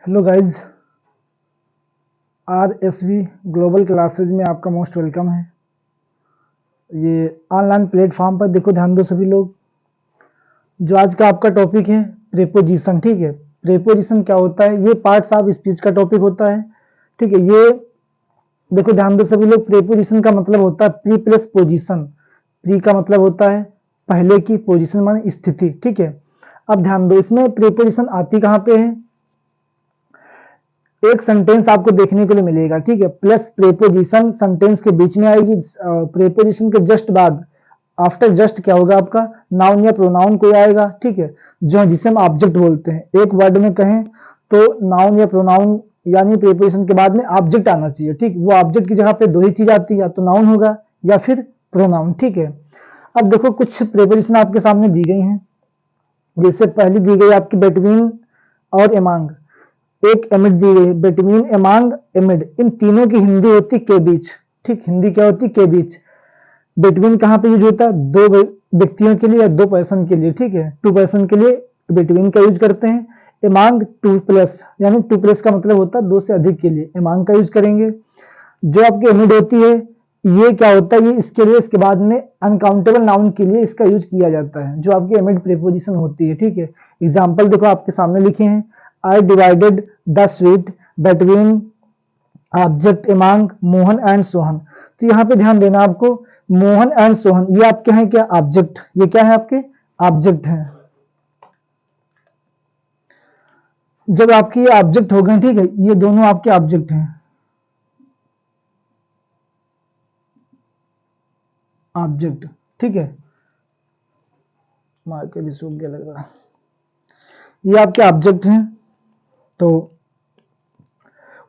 Hello guys, RSV global classes में आपका most welcome है। ये ऑनलाइन प्लेटफॉर्म पर देखो, ध्यान दो सभी लोग। जो आज का आपका टॉपिक है प्रेपोजिशन, ठीक है। प्रेपोजिशन क्या होता है, ये पार्ट्स ऑफ स्पीच का टॉपिक होता है, ठीक है। ये देखो, ध्यान दो सभी लोग। प्रेपोजिशन का मतलब होता है प्री प्लस पोजिशन। प्री का मतलब होता है पहले की, पोजिशन माने स्थिति, ठीक है। अब ध्यान दो, इसमें प्रेपोजिशन आती कहाँ पे है। एक सेंटेंस आपको देखने के लिए मिलेगा, ठीक है, प्लस प्रेपोजिशन सेंटेंस के बीच में आएगी। प्रेपोजिशन के जस्ट बाद, आफ्टर जस्ट क्या होगा आपका, नाउन या प्रोनाउन कोई आएगा, ठीक है, जो जिसे हम ऑब्जेक्ट बोलते हैं। एक वर्ड में कहें तो नाउन या प्रोनाउन यानी प्रेपोजिशन के बाद में ऑब्जेक्ट आना चाहिए, ठीक। वो ऑब्जेक्ट की जगह पे दो ही चीज आती है, या तो नाउन होगा या फिर प्रोनाउन, ठीक है। अब देखो, कुछ प्रेपोजिशन आपके सामने दी गई हैं। जैसे पहली दी गई आपकी बिटवीन और एमांग, एक एमिड दी गई, बिटवीन एमांग एमिड। इन तीनों की हिंदी होती के बीच, ठीक। हिंदी क्या होती, के बीच। बिटवीन कहाँ पे यूज होता है, दो व्यक्तियों के लिए या दो पर्सन के लिए, ठीक है। टू पर्सन के लिए बिटवीन का यूज करते हैं। एमांग टू प्लस, यानी टू प्लस का मतलब होता है दो से अधिक के लिए एमांग का यूज करेंगे। जो आपकी एमिड होती है, ये क्या होता है, ये इसके लिए, इसके बाद में अनकाउंटेबल नाउन के लिए इसका यूज किया जाता है, जो आपकी एमिड प्रीपोजिशन होती है, ठीक है। एग्जाम्पल देखो आपके सामने लिखे हैं, I divided the sweet between object among Mohan and Sohan. तो यहाँ पे ध्यान देना आपको, मोहन एंड सोहन ये आपके हैं क्या, ऑब्जेक्ट। ये क्या है, आपके ऑब्जेक्ट हैं। जब आपके ये ऑब्जेक्ट हो गए, ठीक है, ये दोनों आपके ऑब्जेक्ट हैं, ऑब्जेक्ट, ठीक है। मार के भी सूख गया लग रहा है। ये आपके ऑब्जेक्ट हैं। तो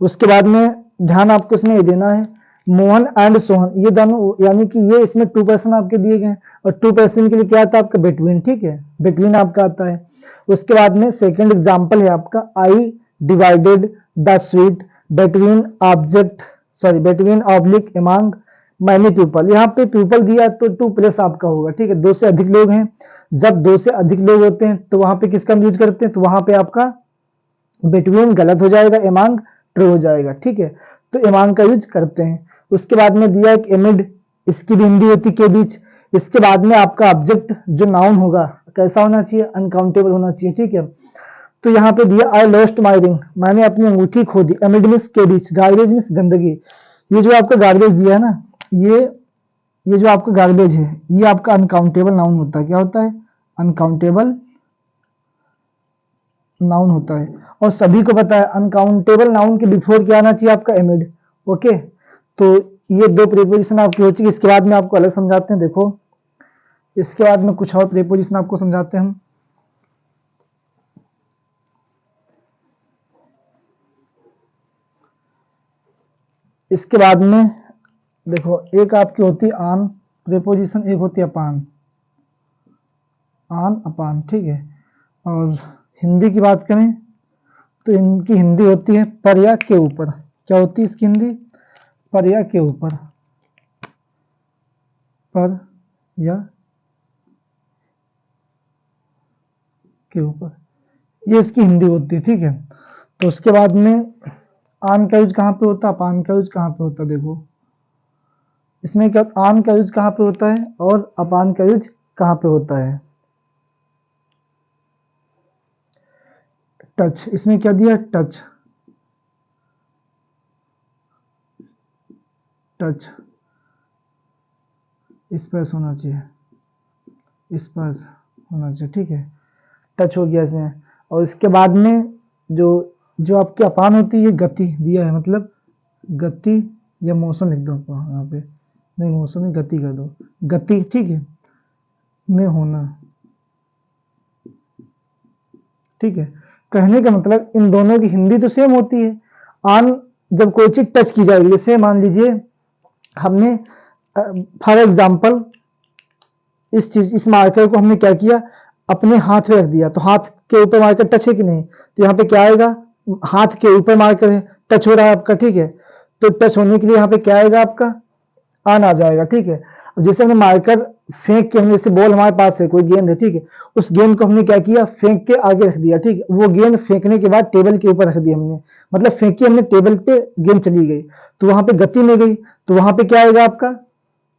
उसके बाद में ध्यान आपको इसमें ये देना है, मोहन एंड सोहन ये दोनों, यानी कि ये इसमें टू पर्सन आपके दिए गए हैं, और टू पर्सन के लिए क्या आता है आपका, बिटवीन, ठीक है, बिटवीन आपका आता है। उसके बाद में सेकंड एग्जांपल है आपका, I divided the sweet between object, sorry between oblique among many people. यहाँ पे पीपल दिया तो टू प्लस आपका होगा, ठीक है, दो से अधिक लोग हैं। जब दो से अधिक लोग होते हैं तो वहां पे किसका यूज करते हैं, तो वहां पे आपका बिटवीन गलत हो जाएगा, एमांग ट्रू हो जाएगा, ठीक है। तो एमांग का यूज करते हैं। उसके बाद में दिया एक एमिड, इसकी भी हिंदी होती के बीच। इसके बाद में आपका ऑब्जेक्ट जो नाउन होगा कैसा होना चाहिए, अनकाउंटेबल होना चाहिए, ठीक है। तो यहाँ पे दिया आई लॉस्ट माई रिंग, मैंने अपनी अंगूठी खो दी। एमिड मीन्स के बीच, गार्बेज मीन्स गंदगी। ये जो आपका गार्बेज दिया है ना, ये जो आपका गार्बेज है, ये आपका अनकाउंटेबल नाउन होता है। क्या होता है, अनकाउंटेबल नाउन होता है। और सभी को पता है अनकाउंटेबल नाउन के बिफोर क्या आना चाहिए, आपका एमिड, ओके। तो ये दो प्रीपोजिशन आपकी हो चुकी। इसके बाद में आपको अलग समझाते हैं, देखो इसके बाद में कुछ और प्रीपोजिशन आपको समझाते हैं हम। इसके बाद में देखो, एक आपकी होती है आन प्रीपोजिशन, एक होती है अपान, आन अपान, ठीक है। और हिंदी की बात करें तो इनकी हिंदी होती है पर या के ऊपर। क्या होती है इसकी हिंदी, पर या के ऊपर, पर या के ऊपर, ये इसकी हिंदी होती है, ठीक है। तो उसके बाद में आन का यूज कहाँ पे होता है, अपान का यूज कहाँ पे होता है, देखो इसमें क्या, आन का यूज कहाँ पे होता है और अपान का यूज कहाँ पे होता है। टच, इसमें क्या दिया, टच, टच स्पर्श होना चाहिए, स्पर्श होना चाहिए, ठीक है, टच हो गया इसमें। और इसके बाद में जो जो आपकी अपान होती है, गति दिया है, मतलब गति या मोशन लिख दो यहाँ पे, नहीं मोशन में गति कर दो, गति, ठीक है, में होना, ठीक है। कहने का मतलब इन दोनों की हिंदी तो सेम होती है। आन जब कोई चीज टच की जाएगी, जैसे मान लीजिए हमने फॉर एग्जाम्पल इस मार्कर को हमने क्या किया, अपने हाथ में रख दिया, तो हाथ के ऊपर मार्कर टच है कि नहीं, तो यहाँ पे क्या आएगा, हाथ के ऊपर मार्कर है, टच हो रहा है आपका, ठीक है। तो टच होने के लिए यहाँ पे क्या आएगा आपका, ऑन आ जाएगा, ठीक है। अब जैसे हमने मार्कर फेंक के, हमने जैसे बॉल हमारे पास है, कोई गेंद है, ठीक है, उस गेंद को हमने क्या किया, फेंक के आगे रख दिया, ठीक है। वो गेंद फेंकने के बाद टेबल के ऊपर रख दी हमने, मतलब फेंकी हमने, टेबल पे गेंद चली गई, तो वहां पे गति में गई, तो वहां पे क्या आएगा आपका,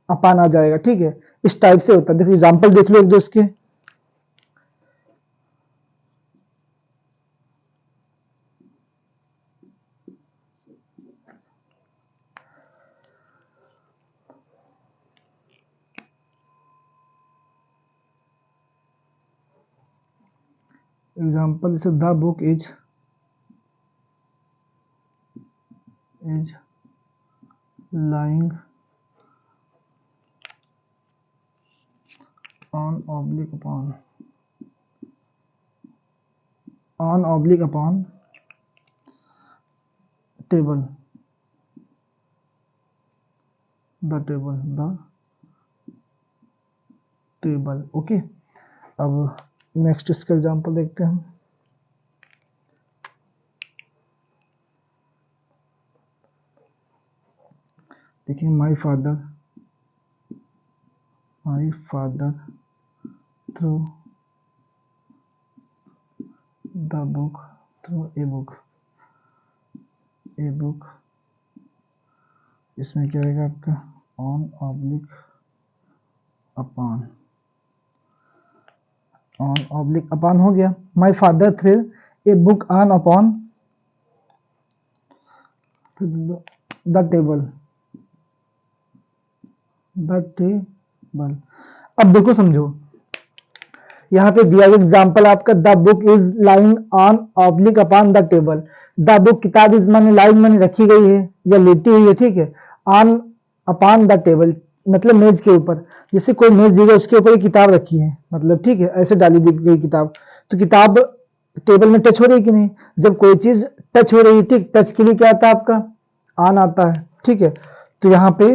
अपान आ जाएगा, ठीक है। इस टाइप से होता है। देखो एग्जाम्पल देख लो एक दो इसके। एग्जाम्पल जैसे the book is lying on oblique upon table, the table, okay. अब नेक्स्ट इसका एग्जांपल देखते हैं हम। देखिए my father through the book, through a book, इसमें क्या आएगा आपका, ऑन ऑब्लिक अपॉन हो गया। My father through a book on upon the table, अब देखो समझो, यहाँ पे दिया गया एग्जाम्पल आपका, the book is lying on oblique upon the table. The book, किताब, इज माने लाइंग माने रखी गई है या लेटी हुई है, ठीक है। ऑन अपॉन द टेबल मतलब मेज के ऊपर, जैसे कोई मेज दी गई उसके ऊपर किताब रखी है, मतलब ठीक है, ऐसे डाली दी गई किताब, तो किताब टेबल में टच हो रही है कि नहीं, जब कोई चीज टच हो रही है, ठीक, टच के लिए क्या आता है आपका, ऑन आता है, ठीक है। तो यहाँ पे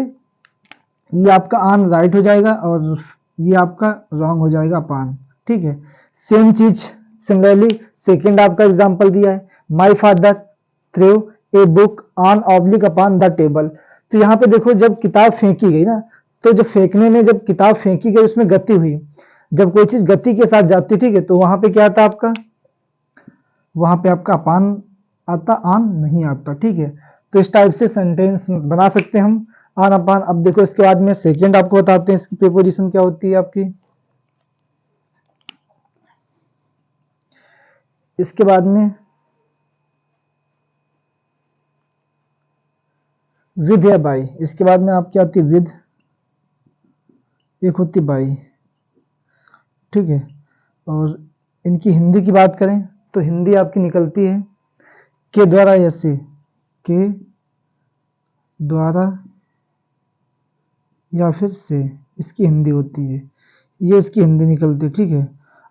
ये आपका ऑन राइट हो जाएगा और ये आपका रॉन्ग हो जाएगा अपान, ठीक है। सेम चीज सिमिलरली सेकंड आपका एग्जांपल दिया है, my father through a book on oblique upon the table. तो यहाँ पे देखो जब किताब फेंकी गई ना, तो जब फेंकने में, जब किताब फेंकी गई उसमें गति हुई, जब कोई चीज गति के साथ जाती, ठीक है, तो वहां पे क्या आता आपका, वहां पे आपका अपान आता, ऑन नहीं आता, ठीक है। तो इस टाइप से सेंटेंस बना सकते हैं हम ऑन अपान। अब देखो इसके बाद में सेकंड आपको बताते हैं इसकी प्रीपोजिशन क्या होती है आपकी। इसके बाद में विद या बाई, इसके बाद में आपकी आती है विद, एक होती बाई, ठीक है। और इनकी हिंदी की बात करें तो हिंदी आपकी निकलती है के द्वारा या से, के द्वारा या फिर से, इसकी हिंदी होती है, ये इसकी हिंदी निकलती है, ठीक है।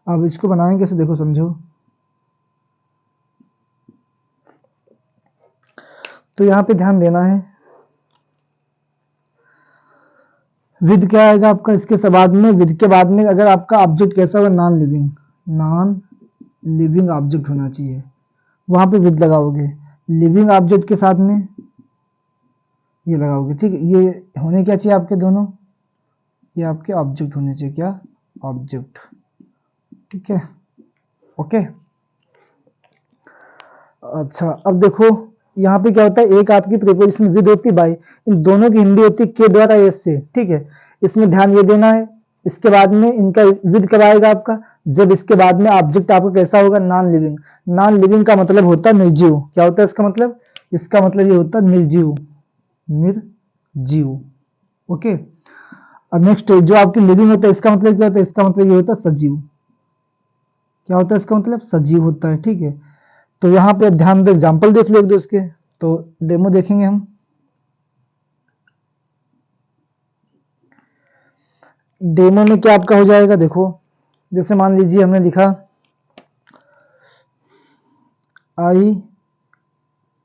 अब इसको बनाएंगे कैसे, देखो समझो। तो यहाँ पे ध्यान देना है, विद क्या आएगा आपका इसके बाद में, विद के बाद में अगर आपका ऑब्जेक्ट कैसा होगा, नॉन लिविंग ऑब्जेक्ट होना चाहिए, वहां पे विद लगाओगे। लिविंग ऑब्जेक्ट के साथ में ये लगाओगे, ठीक है। ये होने क्या चाहिए आपके दोनों, ये आपके ऑब्जेक्ट होने चाहिए, क्या, ऑब्जेक्ट, ठीक है, ओके। अच्छा अब देखो यहाँ पे क्या होता है, एक आपकी प्रीपोजिशन विद होती है बाई, इन दोनों की हिंदी होती है के द्वारा एस से, ठीक है। इसमें ध्यान ये देना है, इसके बाद में इनका विद कब आएगा आपका, जब इसके बाद में ऑब्जेक्ट आपका कैसा होगा, नॉन लिविंग। नॉन लिविंग का मतलब होता है निर्जीव, क्या होता है इसका मतलब, इसका मतलब ये होता है निर्जीव, ओके। अब नेक्स्ट जो आपकी लिविंग होता है इसका मतलब क्या होता है, इसका मतलब ये होता है सजीव, क्या होता है इसका मतलब, सजीव होता है, ठीक है। तो यहाँ पे ध्यान दो, एग्जाम्पल देख लो एक दो इसके, तो डेमो देखेंगे हम। डेमो में क्या आपका हो जाएगा, देखो जैसे मान लीजिए हमने लिखा आई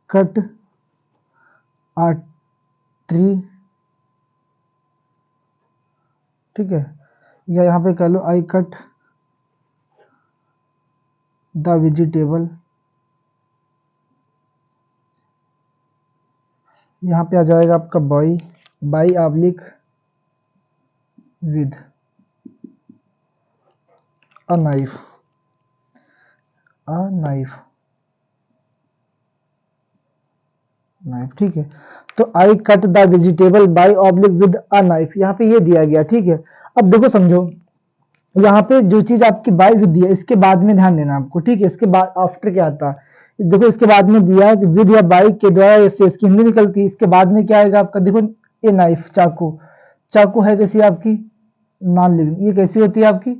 कट आ ट्री, ठीक है, या यहाँ पे कह लो आई कट द वेजिटेबल, यहाँ पे आ जाएगा आपका boy, by oblique with a knife, knife, ठीक है। तो I cut the vegetable by oblique with a knife, यहाँ पे ये दिया गया, ठीक है। अब देखो समझो, यहाँ पे जो चीज आपकी बाई विद दिया, इसके बाद में ध्यान देना आपको, ठीक है। इसके बाद आफ्टर क्या आता है, देखो इसके बाद में दिया है कि विद या बाई के द्वारा इससे इसकी हिंदी निकलती है। इसके बाद में क्या आएगा आपका, देखो ए नाइफ, चाकू, चाकू है कैसी आपकी, नॉन लिविंग। ये कैसी होती है आपकी,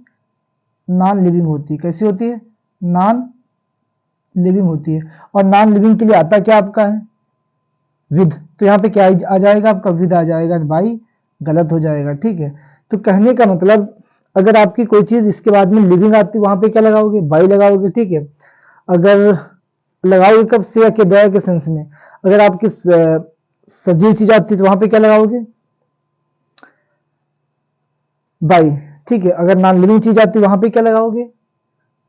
नॉन लिविंग होती है। कैसी होती है, नॉन लिविंग होती है। और नॉन लिविंग के लिए आता क्या आपका है, विद। तो यहाँ पे क्या आ जाएगा आपका, विद आ जाएगा, बाई गलत हो जाएगा, ठीक है। तो कहने का मतलब, अगर आपकी कोई चीज इसके बाद में लिविंग आती, वहां पे क्या लगाओगे, बाई लगाओगे, ठीक है। अगर लगाओगे कब, से या के द्वारा के सेंस में। अगर आपकी सजीव चीज आती है तो वहां पे क्या लगाओगे, बाई, ठीक है। अगर नॉन लिविंग चीज आती है वहां पे क्या लगाओगे,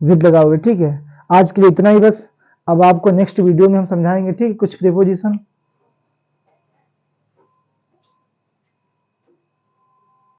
विद लगाओगे, ठीक है। आज के लिए इतना ही बस। अब आपको नेक्स्ट वीडियो में हम समझाएंगे, ठीक है, कुछ प्रीपोजिशन।